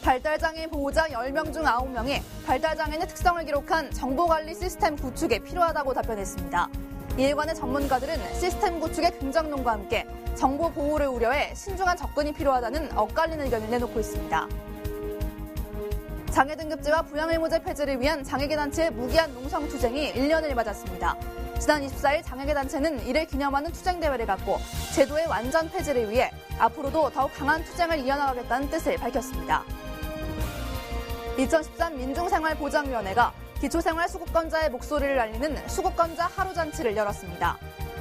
발달장애인 보호자 10명 중 9명이 발달장애인의 특성을 기록한 정보관리 시스템 구축에 필요하다고 답변했습니다. 이에 관해 전문가들은 시스템 구축의 긍정론과 함께 정보 보호를 우려해 신중한 접근이 필요하다는 엇갈리는 의견을 내놓고 있습니다. 장애 등급제와 부양의무제 폐지를 위한 장애계 단체의 무기한 농성 투쟁이 1년을 맞았습니다. 지난 24일 장애계 단체는 이를 기념하는 투쟁대회를 갖고 제도의 완전 폐지를 위해 앞으로도 더욱 강한 투쟁을 이어나가겠다는 뜻을 밝혔습니다. 2013 민중생활보장위원회가 기초생활 수급권자의 목소리를 알리는 수급권자 하루잔치를 열었습니다.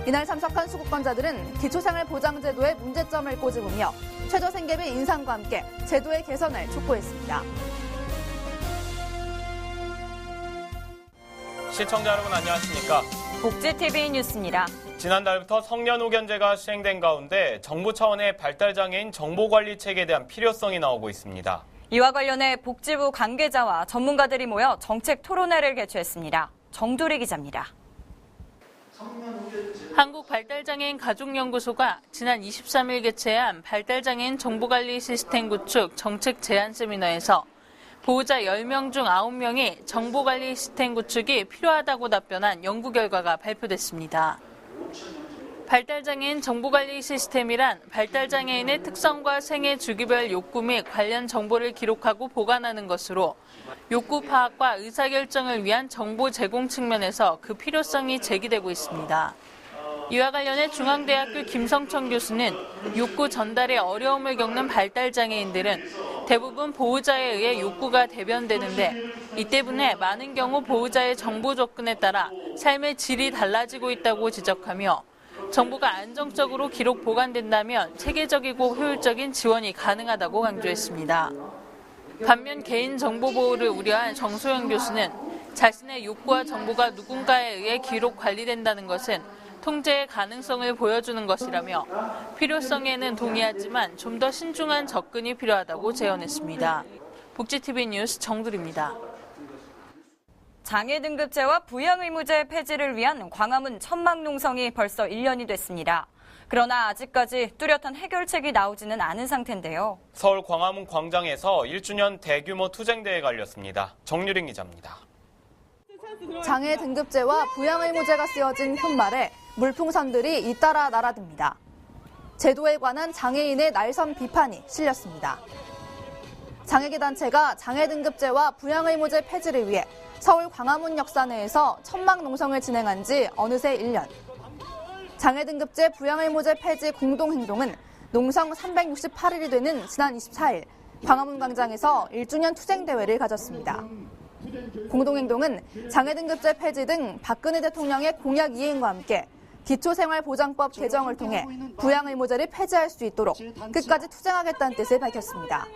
이날 참석한 수급권자들은 기초생활보장제도의 문제점을 꼬집으며 최저생계비 인상과 함께 제도의 개선을 촉구했습니다. 시청자 여러분 안녕하십니까? 복지TV 뉴스입니다. 지난달부터 성년후견제가 시행된 가운데 정부 차원의 발달장애인 정보관리체계에 대한 필요성이 나오고 있습니다. 이와 관련해 복지부 관계자와 전문가들이 모여 정책 토론회를 개최했습니다. 정두리 기자입니다. 한국발달장애인 가족연구소가 지난 23일 개최한 발달장애인 정보관리 시스템 구축 정책 제안 세미나에서 보호자 10명 중 9명이 정보관리 시스템 구축이 필요하다고 답변한 연구 결과가 발표됐습니다. 발달장애인 정보관리 시스템이란 발달장애인의 특성과 생애 주기별 욕구 및 관련 정보를 기록하고 보관하는 것으로 욕구 파악과 의사결정을 위한 정보 제공 측면에서 그 필요성이 제기되고 있습니다. 이와 관련해 중앙대학교 김성천 교수는 욕구 전달에 어려움을 겪는 발달장애인들은 대부분 보호자에 의해 욕구가 대변되는데 이 때문에 많은 경우 보호자의 정보 접근에 따라 삶의 질이 달라지고 있다고 지적하며 정보가 안정적으로 기록 보관된다면 체계적이고 효율적인 지원이 가능하다고 강조했습니다. 반면 개인정보 보호를 우려한 정소영 교수는 자신의 욕구와 정보가 누군가에 의해 기록 관리된다는 것은 통제의 가능성을 보여주는 것이라며 필요성에는 동의하지만 좀 더 신중한 접근이 필요하다고 제언했습니다. 복지TV 뉴스 정두리입니다. 장애 등급제와 부양의무제 폐지를 위한 광화문 천막농성이 벌써 1년이 됐습니다. 그러나 아직까지 뚜렷한 해결책이 나오지는 않은 상태인데요. 서울 광화문 광장에서 1주년 대규모 투쟁대회가 열렸습니다. 정유린 기자입니다. 장애 등급제와 부양의무제가 쓰여진 현말에 물풍선들이 잇따라 날아듭니다. 제도에 관한 장애인의 날선 비판이 실렸습니다. 장애계 단체가 장애 등급제와 부양의무제 폐지를 위해 서울 광화문 역사내에서 천막 농성을 진행한 지 어느새 1년. 장애 등급제 부양의무제 폐지 공동행동은 농성 368일이 되는 지난 24일 광화문 광장에서 1주년 투쟁대회를 가졌습니다. 공동행동은 장애 등급제 폐지 등 박근혜 대통령의 공약 이행과 함께 기초생활보장법 개정을 통해 부양의무제를 폐지할 수 있도록 끝까지 투쟁하겠다는 뜻을 밝혔습니다.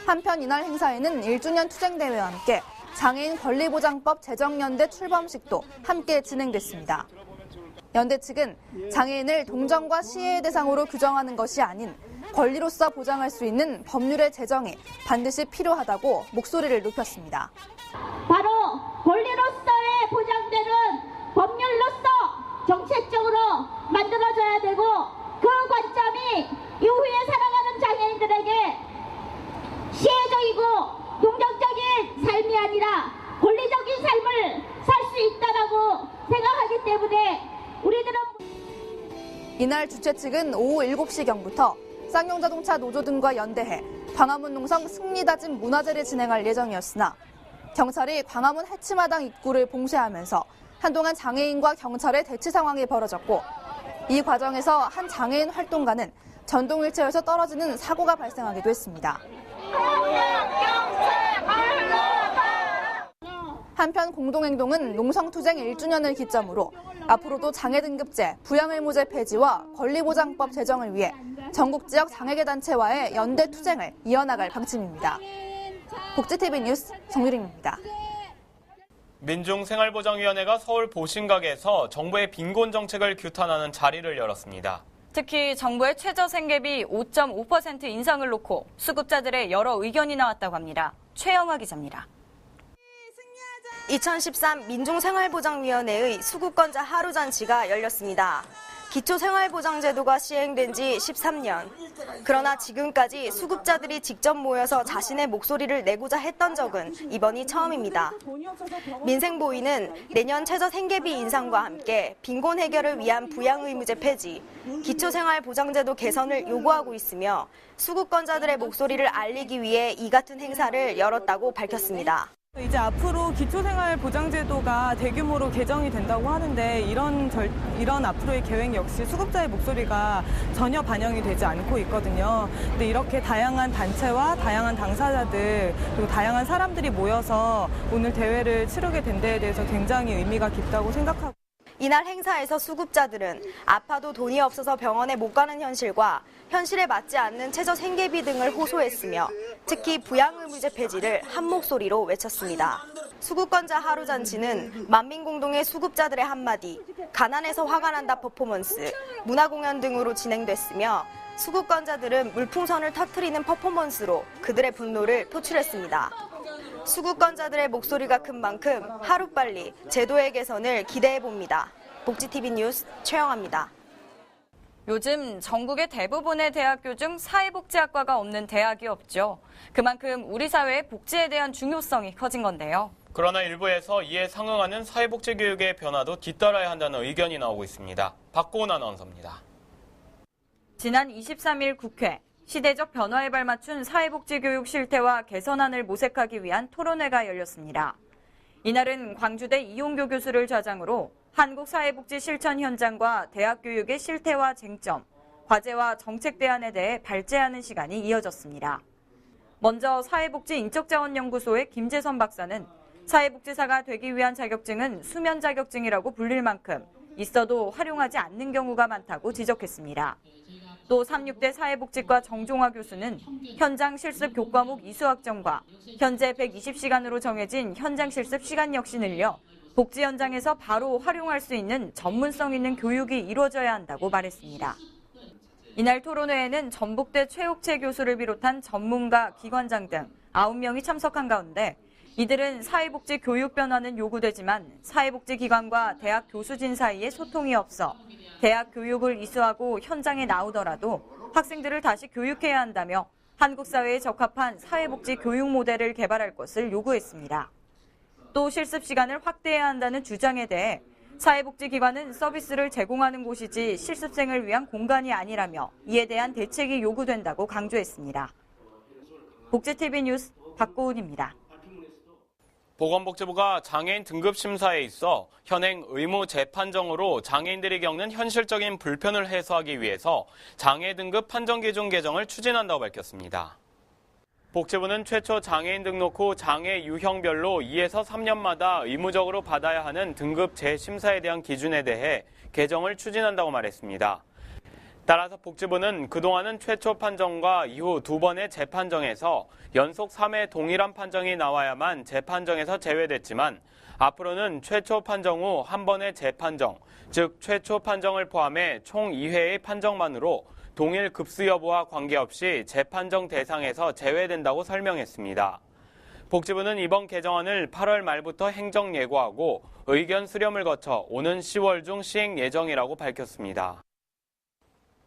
한편 이날 행사에는 1주년 투쟁대회와 함께 장애인 권리보장법 제정연대 출범식도 함께 진행됐습니다. 연대 측은 장애인을 동정과 시혜의 대상으로 규정하는 것이 아닌 권리로서 보장할 수 있는 법률의 제정이 반드시 필요하다고 목소리를 높였습니다. 바로 권리로서의 보장되는 법률로서 정책적으로 만들어져야 되고 그 관점이 이후에 살아가는 장애인들에게 시혜적이고 동정적인 삶이 아니라 권리적인 삶을 살 수 있다라고 생각하기 때문에 우리들은 이날 주최 측은 오후 7시경부터 쌍용자동차 노조 등과 연대해 광화문 농성 승리다짐 문화제를 진행할 예정이었으나 경찰이 광화문 해치마당 입구를 봉쇄하면서 한동안 장애인과 경찰의 대치 상황이 벌어졌고 이 과정에서 한 장애인 활동가는 전동 휠체어에서 떨어지는 사고가 발생하기도 했습니다. 한편 공동행동은 농성투쟁 1주년을 기점으로 앞으로도 장애 등급제, 부양의무제 폐지와 권리보장법 제정을 위해 전국 지역 장애계 단체와의 연대 투쟁을 이어나갈 방침입니다. 복지TV 뉴스 정유림입니다. 민중생활보장위원회가 서울 보신각에서 정부의 빈곤 정책을 규탄하는 자리를 열었습니다. 특히 정부의 최저생계비 5.5% 인상을 놓고 수급자들의 여러 의견이 나왔다고 합니다. 최영아 기자입니다. 2013 민중생활보장위원회의 수급권자 하루잔치가 열렸습니다. 기초생활보장제도가 시행된 지 13년. 그러나 지금까지 수급자들이 직접 모여서 자신의 목소리를 내고자 했던 적은 이번이 처음입니다. 민생보이는 내년 최저생계비 인상과 함께 빈곤 해결을 위한 부양의무제 폐지, 기초생활보장제도 개선을 요구하고 있으며 수급권자들의 목소리를 알리기 위해 이 같은 행사를 열었다고 밝혔습니다. 이제 앞으로 기초생활보장제도가 대규모로 개정이 된다고 하는데 이런 앞으로의 계획 역시 수급자의 목소리가 전혀 반영이 되지 않고 있거든요. 근데 이렇게 다양한 단체와 다양한 당사자들 그리고 다양한 사람들이 모여서 오늘 대회를 치르게 된 데에 대해서 굉장히 의미가 깊다고 생각하고 이날 행사에서 수급자들은 아파도 돈이 없어서 병원에 못 가는 현실과 현실에 맞지 않는 최저생계비 등을 호소했으며 특히 부양의무제 폐지를 한 목소리로 외쳤습니다. 수급권자 하루잔치는 만민공동의 수급자들의 한마디, 가난해서 화가 난다 퍼포먼스, 문화공연 등으로 진행됐으며 수급권자들은 물풍선을 터뜨리는 퍼포먼스로 그들의 분노를 표출했습니다. 수급권자들의 목소리가 큰 만큼 하루빨리 제도의 개선을 기대해봅니다. 복지TV 뉴스 최영아입니다. 요즘 전국의 대부분의 대학교 중 사회복지학과가 없는 대학이 없죠. 그만큼 우리 사회의 복지에 대한 중요성이 커진 건데요. 그러나 일부에서 이에 상응하는 사회복지 교육의 변화도 뒤따라야 한다는 의견이 나오고 있습니다. 박고은 아나운서입니다. 지난 23일 국회, 시대적 변화에 발맞춘 사회복지교육 실태와 개선안을 모색하기 위한 토론회가 열렸습니다. 이날은 광주대 이용교 교수를 좌장으로 한국사회복지 실천 현장과 대학 교육의 실태와 쟁점, 과제와 정책 대안에 대해 발제하는 시간이 이어졌습니다. 먼저 사회복지인적자원연구소의 김재선 박사는 사회복지사가 되기 위한 자격증은 수면 자격증이라고 불릴 만큼 있어도 활용하지 않는 경우가 많다고 지적했습니다. 또 36대 사회복지과 정종화 교수는 현장 실습 교과목 이수학점과 현재 120시간으로 정해진 현장 실습 시간 역시 늘려 복지 현장에서 바로 활용할 수 있는 전문성 있는 교육이 이루어져야 한다고 말했습니다. 이날 토론회에는 전북대 최옥채 교수를 비롯한 전문가, 기관장 등 9명이 참석한 가운데 이들은 사회복지 교육 변화는 요구되지만 사회복지기관과 대학 교수진 사이에 소통이 없어 대학 교육을 이수하고 현장에 나오더라도 학생들을 다시 교육해야 한다며 한국 사회에 적합한 사회복지 교육 모델을 개발할 것을 요구했습니다. 또 실습 시간을 확대해야 한다는 주장에 대해 사회복지기관은 서비스를 제공하는 곳이지 실습생을 위한 공간이 아니라며 이에 대한 대책이 요구된다고 강조했습니다. 복지TV 뉴스 박고은입니다. 보건복지부가 장애인 등급 심사에 있어 현행 의무 재판정으로 장애인들이 겪는 현실적인 불편을 해소하기 위해서 장애 등급 판정 기준 개정을 추진한다고 밝혔습니다. 복지부는 최초 장애인 등록 후 장애 유형별로 2에서 3년마다 의무적으로 받아야 하는 등급 재심사에 대한 기준에 대해 개정을 추진한다고 말했습니다. 따라서 복지부는 그동안은 최초 판정과 이후 2번의 재판정에서 연속 3회 동일한 판정이 나와야만 재판정에서 제외됐지만 앞으로는 최초 판정 후 1번의 재판정, 즉 최초 판정을 포함해 총 2회의 판정만으로 동일 급수 여부와 관계없이 재판정 대상에서 제외된다고 설명했습니다. 복지부는 이번 개정안을 8월 말부터 행정 예고하고 의견 수렴을 거쳐 오는 10월 중 시행 예정이라고 밝혔습니다.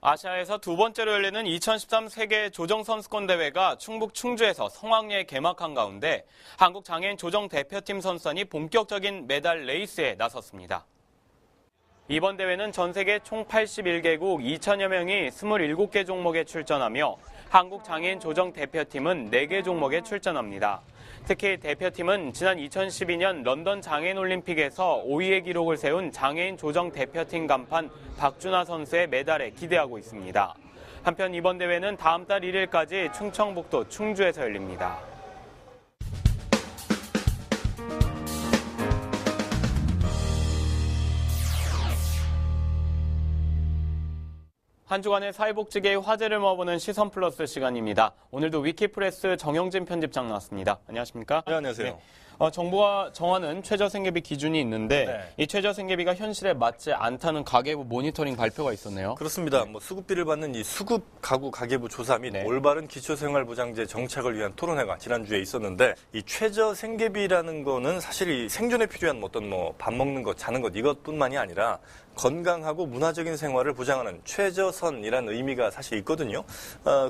아시아에서 두 번째로 열리는 2013 세계 조정선수권 대회가 충북 충주에서 성황리에 개막한 가운데 한국 장애인 조정 대표팀 선수단이 본격적인 메달 레이스에 나섰습니다. 이번 대회는 전 세계 총 81개국 2천여 명이 27개 종목에 출전하며 한국 장애인 조정 대표팀은 4개 종목에 출전합니다. 특히 대표팀은 지난 2012년 런던 장애인 올림픽에서 5위의 기록을 세운 장애인 조정 대표팀 간판 박준하 선수의 메달에 기대하고 있습니다. 한편 이번 대회는 다음 달 1일까지 충청북도 충주에서 열립니다. 한 주간의 사회복지계의 화제를 모아보는 시선 플러스 시간입니다. 오늘도 위키프레스 정영진 편집장 나왔습니다. 안녕하십니까? 네, 안녕하세요. 네. 정부가 정하는 최저생계비 기준이 있는데 네. 이 최저생계비가 현실에 맞지 않다는 가계부 모니터링 발표가 있었네요. 그렇습니다. 수급비를 받는 이 수급 가구 가계부 조사 및 네. 올바른 기초생활보장제 정착을 위한 토론회가 지난주에 있었는데 이 최저생계비라는 거는 사실 이 생존에 필요한 어떤 밥 먹는 것, 자는 것 이것뿐만이 아니라 건강하고 문화적인 생활을 보장하는 최저선이라는 의미가 사실 있거든요.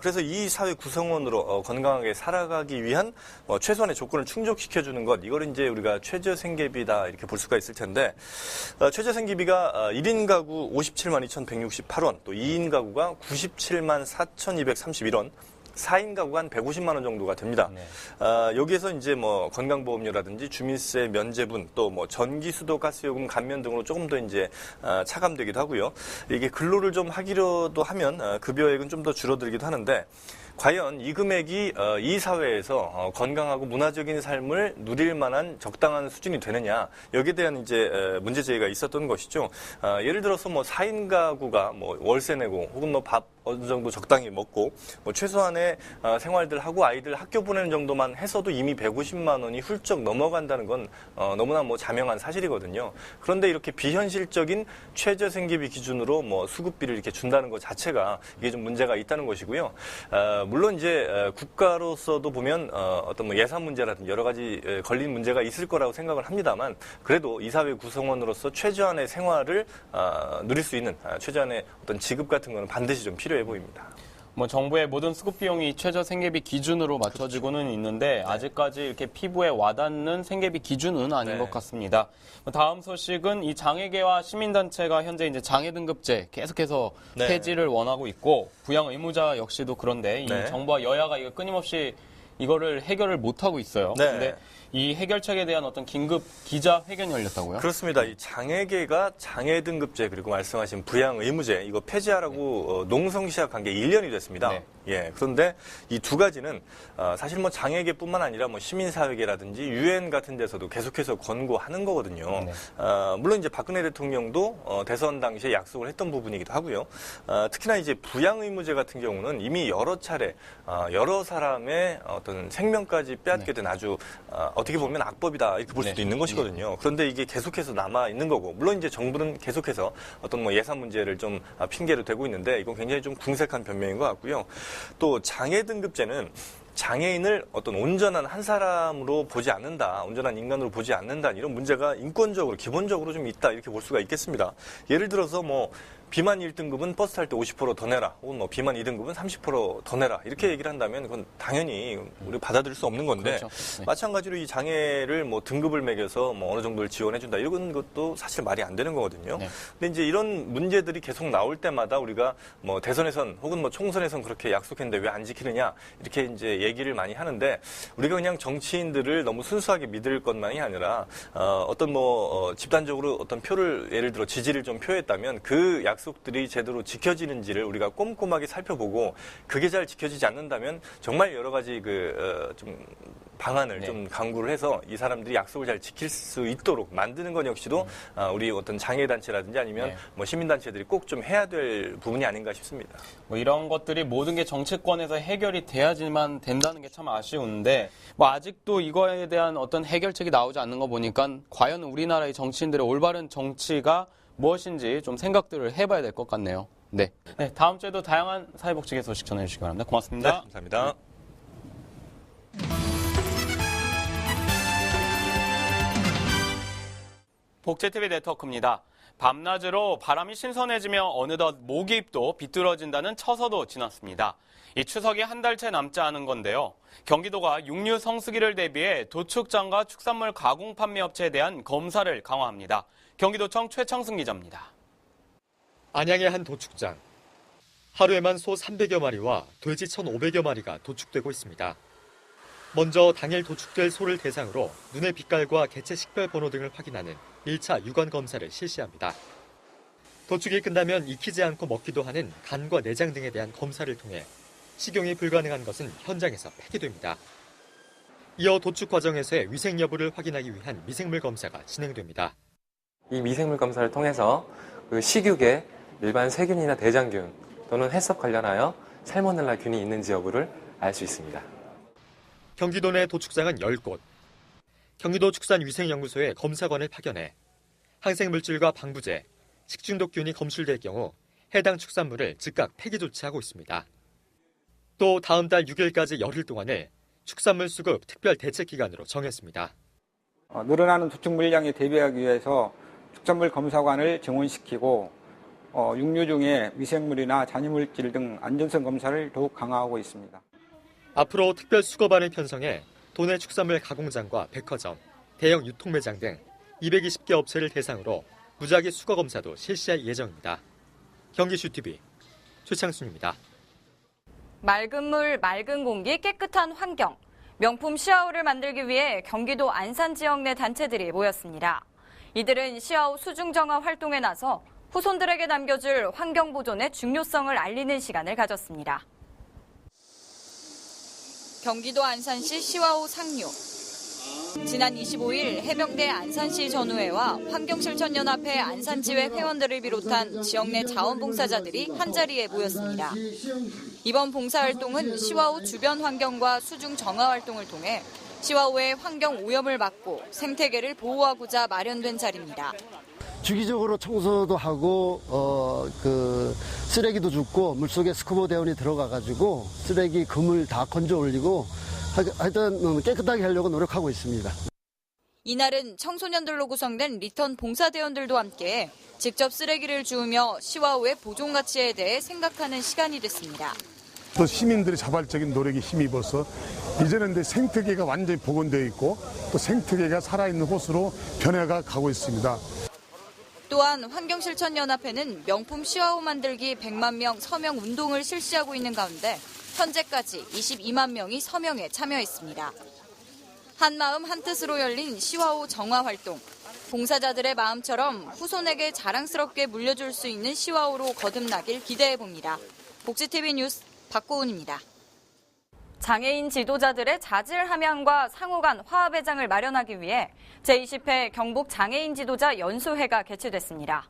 그래서 이 사회 구성원으로 건강하게 살아가기 위한 최소한의 조건을 충족시켜주는 것, 이걸 이제 우리가 최저생계비다 이렇게 볼 수가 있을 텐데, 최저생계비가 1인 가구 57만 2,168원, 또 2인 가구가 97만 4,231원, 4인 가구가 한 150만 원 정도가 됩니다. 네. 여기에서 이제 뭐 건강보험료라든지 주민세 면제분, 또 뭐 전기, 수도, 가스요금 감면 등으로 조금 더 이제 차감되기도 하고요. 이게 근로를 좀 하기로도 하면 급여액은 좀 더 줄어들기도 하는데, 과연 이 금액이 이 사회에서 건강하고 문화적인 삶을 누릴 만한 적당한 수준이 되느냐, 여기에 대한 이제 문제 제기가 있었던 것이죠. 예를 들어서 뭐 4인 가구가 뭐 월세 내고 혹은 뭐 밥 어느 정도 적당히 먹고 뭐 최소한의 생활들 하고 아이들 학교 보내는 정도만 해서도 이미 150만 원이 훌쩍 넘어간다는 건 너무나 뭐 자명한 사실이거든요. 그런데 이렇게 비현실적인 최저생계비 기준으로 뭐 수급비를 이렇게 준다는 것 자체가 이게 좀 문제가 있다는 것이고요. 물론 이제 국가로서도 보면 어떤 뭐 예산 문제라든지 여러 가지 걸린 문제가 있을 거라고 생각을 합니다만, 그래도 이 사회 구성원으로서 최저한의 생활을 누릴 수 있는 최저한의 어떤 지급 같은 거는 반드시 좀 필요해 보입니다. 뭐 정부의 모든 수급 비용이 최저 생계비 기준으로 맞춰지고는 있는데 아직까지 이렇게 피부에 와닿는 생계비 기준은 아닌 것 같습니다. 다음 소식은 이 장애계와 시민단체가 현재 이제 장애 등급제 계속해서 폐지를 원하고 있고, 부양 의무자 역시도 그런데 이 정부와 여야가 이거 끊임없이 이거를 해결을 못 하고 있어요. 근데 이 해결책에 대한 어떤 긴급 기자회견이 열렸다고요? 그렇습니다. 이 장애계가 장애 등급제 그리고 말씀하신 부양 의무제 이거 폐지하라고 농성 시작한 게 1년이 됐습니다. 예. 그런데 이 두 가지는 사실 뭐 장애계뿐만 아니라 뭐 시민사회계라든지 유엔 같은 데서도 계속해서 권고하는 거거든요. 물론 이제 박근혜 대통령도 대선 당시에 약속을 했던 부분이기도 하고요. 특히나 이제 부양 의무제 같은 경우는 이미 여러 차례 여러 사람의 어떤 생명까지 빼앗게 된 아주 어떻게 보면 악법이다 이렇게 볼 수도 있는 것이거든요. 그런데 이게 계속해서 남아 있는 거고, 물론 이제 정부는 계속해서 어떤 뭐 예산 문제를 좀 핑계로 대고 있는데 이건 굉장히 좀 궁색한 변명인 것 같고요. 또 장애 등급제는 장애인을 어떤 온전한 한 사람으로 보지 않는다, 온전한 인간으로 보지 않는다, 이런 문제가 인권적으로 기본적으로 좀 있다 이렇게 볼 수가 있겠습니다. 예를 들어서 뭐 비만 1등급은 버스 탈 때 50% 더 내라, 혹은 뭐 비만 2등급은 30% 더 내라 이렇게 얘기를 한다면 그건 당연히 우리가 받아들일 수 없는 건데, 그렇죠. 마찬가지로 이 장애를 뭐 등급을 매겨서 뭐 어느 정도를 지원해준다 이런 것도 사실 말이 안 되는 거거든요. 근데 이제 이런 문제들이 계속 나올 때마다 우리가 뭐 대선에선 혹은 뭐 총선에선 그렇게 약속했는데 왜 안 지키느냐 이렇게 이제 얘기를 많이 하는데, 우리가 그냥 정치인들을 너무 순수하게 믿을 것만이 아니라 어떤 뭐 집단적으로 어떤 표를 예를 들어 지지를 좀 표했다면 그 약속들이 제대로 지켜지는지를 우리가 꼼꼼하게 살펴보고, 그게 잘 지켜지지 않는다면 정말 여러 가지 좀 방안을 좀 강구를 해서 이 사람들이 약속을 잘 지킬 수 있도록 만드는 것 역시도 우리 어떤 장애단체라든지 아니면 뭐 시민단체들이 꼭 좀 해야 될 부분이 아닌가 싶습니다. 뭐 이런 것들이 모든 게 정치권에서 해결이 돼야지만 된다는 게 참 아쉬운데, 뭐 아직도 이거에 대한 어떤 해결책이 나오지 않는 거 보니까 과연 우리나라의 정치인들의 올바른 정치가 무엇인지 좀 생각들을 해봐야 될 것 같네요. 네, 다음 주에도 다양한 사회복지계 소식 전해주시기 바랍니다. 고맙습니다. 감사합니다. 복제TV 네트워크입니다. 밤낮으로 바람이 신선해지며 어느덧 모기잎도 비뚤어진다는 처서도 지났습니다. 이 추석이 한 달째 남지 않은 건데요. 경기도가 육류 성수기를 대비해 도축장과 축산물 가공 판매 업체에 대한 검사를 강화합니다. 경기도청 최창승 기자입니다. 안양의 한 도축장. 하루에만 소 300여 마리와 돼지 1,500여 마리가 도축되고 있습니다. 먼저 당일 도축될 소를 대상으로 눈의 빛깔과 개체 식별 번호 등을 확인하는 1차 유관 검사를 실시합니다. 도축이 끝나면 익히지 않고 먹기도 하는 간과 내장 등에 대한 검사를 통해 식용이 불가능한 것은 현장에서 폐기됩니다. 이어 도축 과정에서의 위생 여부를 확인하기 위한 미생물 검사가 진행됩니다. 이 미생물 검사를 통해서 그 식육에 일반 세균이나 대장균 또는 햇섭 관련하여 살모넬라균이 있는지 여부를 알 수 있습니다. 경기도 내 도축장은 10곳. 경기도 축산위생연구소에 검사관을 파견해 항생물질과 방부제, 식중독균이 검출될 경우 해당 축산물을 즉각 폐기 조치하고 있습니다. 또 다음 달 6일까지 열흘 동안을 축산물 수급 특별 대책 기간으로 정했습니다. 늘어나는 도축 물량에 대비하기 위해서 축산물 검사관을 정원시키고 육류 중에 미생물이나 잔여물질 등 안전성 검사를 더욱 강화하고 있습니다. 앞으로 특별 수거반을 편성해 도내 축산물 가공장과 백화점, 대형 유통매장 등 220개 업체를 대상으로 무작위 수거 검사도 실시할 예정입니다. 경기슈TV 최창순입니다. 맑은 물, 맑은 공기, 깨끗한 환경. 명품 시아오를 만들기 위해 경기도 안산 지역 내 단체들이 모였습니다. 이들은 시아오 수중 정화 활동에 나서 후손들에게 남겨줄 환경 보존의 중요성을 알리는 시간을 가졌습니다. 경기도 안산시 시와오 상류. 지난 25일 해병대 안산시 전우회와 환경실천연합회 안산지회 회원들을 비롯한 지역 내 자원봉사자들이 한자리에 모였습니다. 이번 봉사활동은 시와오 주변 환경과 수중 정화 활동을 통해 시와오의 환경 오염을 막고 생태계를 보호하고자 마련된 자리입니다. 주기적으로 청소도 하고 쓰레기도 줍고 물속에 스쿠버 대원이 들어가가지고 쓰레기 그물 다 건져 올리고 하여튼 깨끗하게 하려고 노력하고 있습니다. 이날은 청소년들로 구성된 리턴 봉사대원들도 함께 직접 쓰레기를 주우며 시와오의 보존 가치에 대해 생각하는 시간이 됐습니다. 또 시민들의 자발적인 노력이 힘입어서 이제는 이제 생태계가 완전히 복원되어 있고 또 생태계가 살아있는 곳으로 변해가 가고 있습니다. 또한 환경실천연합회는 명품 시와오 만들기 100만 명 서명 운동을 실시하고 있는 가운데 현재까지 22만 명이 서명에 참여했습니다. 한마음 한뜻으로 열린 시와오 정화 활동. 봉사자들의 마음처럼 후손에게 자랑스럽게 물려줄 수 있는 시와오로 거듭나길 기대해봅니다. 복지TV 뉴스 박고은입니다. 장애인 지도자들의 자질 함양과 상호 간 화합의 장을 마련하기 위해 제20회 경북 장애인 지도자 연수회가 개최됐습니다.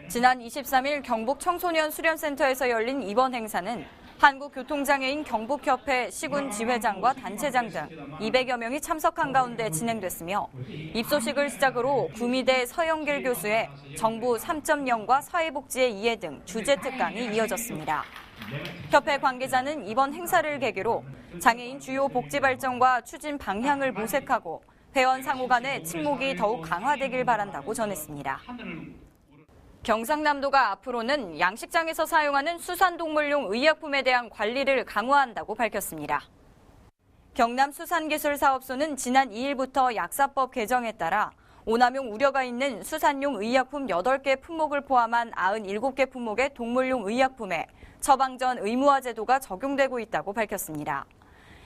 지난 23일 경북 청소년 수련센터에서 열린 이번 행사는 한국교통장애인 경북협회 시군 지회장과 단체장 등 200여 명이 참석한 가운데 진행됐으며 입소식을 시작으로 구미대 서영길 교수의 정부 3.0과 사회복지의 이해 등 주제 특강이 이어졌습니다. 협회 관계자는 이번 행사를 계기로 장애인 주요 복지 발전과 추진 방향을 모색하고 회원 상호 간의 친목이 더욱 강화되길 바란다고 전했습니다. 경상남도가 앞으로는 양식장에서 사용하는 수산동물용 의약품에 대한 관리를 강화한다고 밝혔습니다. 경남수산기술사업소는 지난 2일부터 약사법 개정에 따라 오남용 우려가 있는 수산용 의약품 8개 품목을 포함한 97개 품목의 동물용 의약품에 처방전 의무화 제도가 적용되고 있다고 밝혔습니다.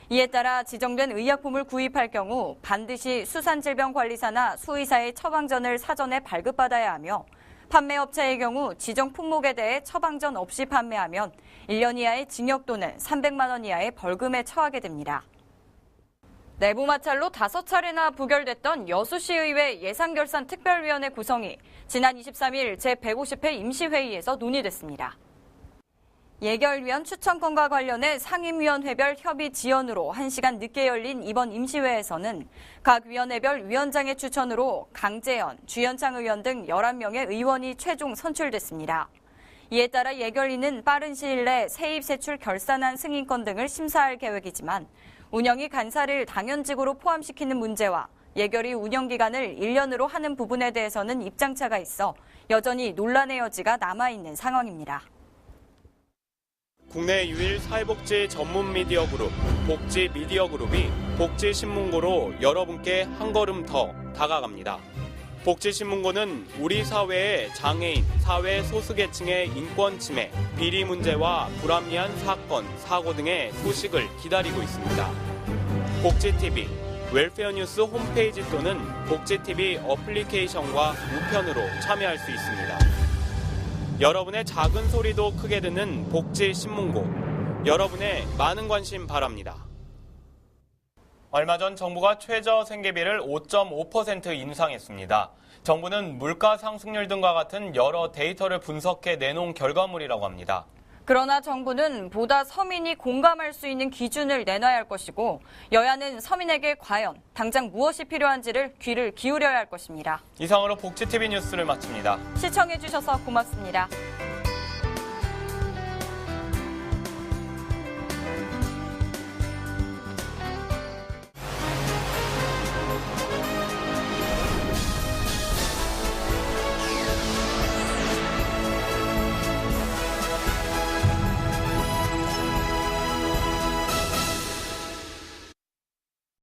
이에 따라 지정된 의약품을 구입할 경우 반드시 수산질병관리사나 수의사의 처방전을 사전에 발급받아야 하며 판매업체의 경우 지정 품목에 대해 처방전 없이 판매하면 1년 이하의 징역 또는 300만 원 이하의 벌금에 처하게 됩니다. 내부 마찰로 5차례나 부결됐던 여수시의회 예산결산특별위원회 구성이 지난 23일 제150회 임시회의에서 논의됐습니다. 예결위원 추천건과 관련해 상임위원회별 협의 지연으로 1시간 늦게 열린 이번 임시회에서는 각 위원회별 위원장의 추천으로 강재현, 주현창 의원 등 11명의 의원이 최종 선출됐습니다. 이에 따라 예결위는 빠른 시일 내 세입세출 결산안 승인권 등을 심사할 계획이지만 운영위 간사를 당연직으로 포함시키는 문제와 예결위 운영기간을 1년으로 하는 부분에 대해서는 입장차가 있어 여전히 논란의 여지가 남아있는 상황입니다. 국내 유일 사회복지 전문 미디어 그룹 복지 미디어 그룹이 복지신문고로 여러분께 한 걸음 더 다가갑니다. 복지신문고는 우리 사회의 장애인, 사회 소수계층의 인권 침해, 비리 문제와 불합리한 사건, 사고 등의 소식을 기다리고 있습니다. 복지TV, 웰페어 뉴스 홈페이지 또는 복지TV 어플리케이션과 우편으로 참여할 수 있습니다. 여러분의 작은 소리도 크게 듣는 복지신문고, 여러분의 많은 관심 바랍니다. 얼마 전 정부가 최저 생계비를 5.5% 인상했습니다. 정부는 물가 상승률 등과 같은 여러 데이터를 분석해 내놓은 결과물이라고 합니다. 그러나 정부는 보다 서민이 공감할 수 있는 기준을 내놔야 할 것이고 여야는 서민에게 과연 당장 무엇이 필요한지를 귀를 기울여야 할 것입니다. 이상으로 복지TV 뉴스를 마칩니다. 시청해주셔서 고맙습니다.